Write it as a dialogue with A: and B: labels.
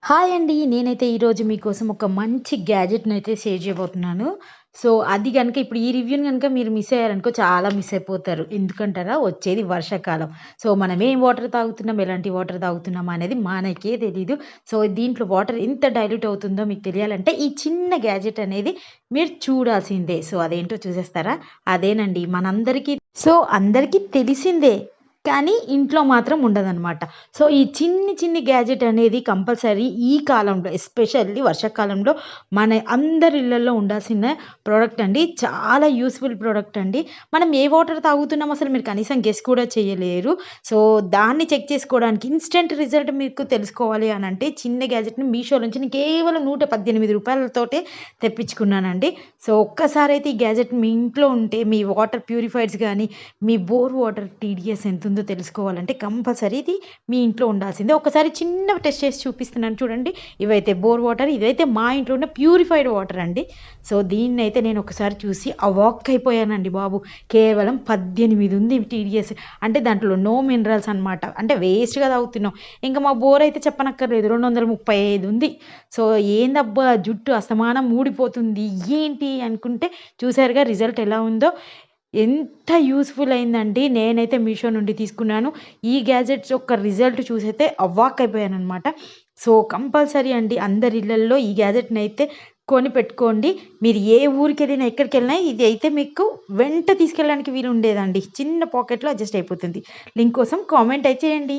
A: Hi అండి. నేనైతే ఈరోజు మీకోసం ఒక మంచి గ్యాడ్జెట్‌నైతే షేర్ చేయబోతున్నాను. సో, అది గనుక ఇప్పుడు ఈ రివ్యూని గనుక మీరు మిస్ అయ్యారనుకో చాలా మిస్ అయిపోతారు. ఎందుకంటారా? వచ్చేది వర్షాకాలం. సో, మనం ఏం వాటర్ తాగుతున్నాం, ఎలాంటి వాటర్ తాగుతున్నాం అనేది మనకే తెలీదు. సో, దీంట్లో వాటర్ ఎంత డైల్యూట్ అవుతుందో మీకు తెలియాలంటే ఈ చిన్న గ్యాడ్జెట్ అనేది మీరు చూడాల్సిందే. సో, అదేంటో చూసేస్తారా? అదేనండి మనందరికీ అందరికీ తెలిసిందే. కానీ ఇంట్లో మాత్రం ఉండదనమాట. సో, ఈ చిన్ని గ్యాడ్జెట్ అనేది కంపల్సరీ ఈ కాలంలో ఎస్పెషల్లీ వర్షాకాలంలో మన అందరి ఇళ్లల్లో ఉండాల్సిన ప్రొడక్ట్ అండి. చాలా యూజ్‌ఫుల్ ప్రొడక్ట్ అండి. మనం ఏ వాటర్ తాగుతున్నామో అసలు మీరు కనీసం గెస్ కూడా చేయలేరు. సో, దాన్ని చెక్ చేసుకోవడానికి ఇన్‌స్టంట్ రిజల్ట్ మీకు తెలుసుకోవాలి అనంటే చిన్న గ్యాడ్జెట్‌ని మీషో నుంచి నేను కేవలం రూ. 118 తెప్పించుకున్నానండి. సో, ఒక్కసారైతే ఈ గ్యాడ్జెట్ మీ ఇంట్లో ఉంటే మీ వాటర్ ప్యూరిఫైయర్స్ గానీ, మీ బోర్ వాటర్ టీడీఎస్ ఎంతుందో తెలుసుకోవాలంటే కంపల్సరీ ఇది మీ ఇంట్లో ఉండాల్సిందే. ఒకసారి చిన్న టెస్ట్ చేసి చూపిస్తున్నాను చూడండి. ఇవైతే బోర్ వాటర్, ఇదైతే మా ఇంట్లో ఉన్న ప్యూరిఫైడ్ వాటర్ అండి. సో, దీన్నైతే నేను ఒకసారి చూసి అవాక్ అయిపోయానండి బాబు. కేవలం 18 ఉంది టీడీఎస్. అంటే దాంట్లో నో మినరల్స్ అనమాట. అంటే వేస్ట్‌గా తాగుతున్నాం. ఇంక మా బోర్ అయితే చెప్పనక్కర్లేదు 235 ఉంది. సో, ఏందబ్బా జుట్టు అస్తమానం ఊడిపోతుంది. ఏంటి అనుకుంటే చూసారుగా రిజల్ట్ ఎలా ఉందో. ఎంత యూజ్‌ఫుల్ అయిందండి. నేనైతే మీషో నుండి తీసుకున్నాను. ఈ గ్యాడ్జెట్స్ యొక్క రిజల్ట్ చూసైతే అవాక్కయిపోయాననమాట. సో, కంపల్సరీ అండి అందరి ఇళ్లల్లో ఈ గ్యాడ్జెట్‌నైతే కొని పెట్టుకోండి. మీరు ఏ ఊరికెళ్ళినా, ఎక్కడికెళ్ళినా ఇది అయితే మీకు వెంట తీసుకెళ్ళడానికి వీలుండేదండి. చిన్న పాకెట్‌లో అడ్జస్ట్ అయిపోతుంది. లింక్ కోసం కామెంట్ అయితే చేయండి.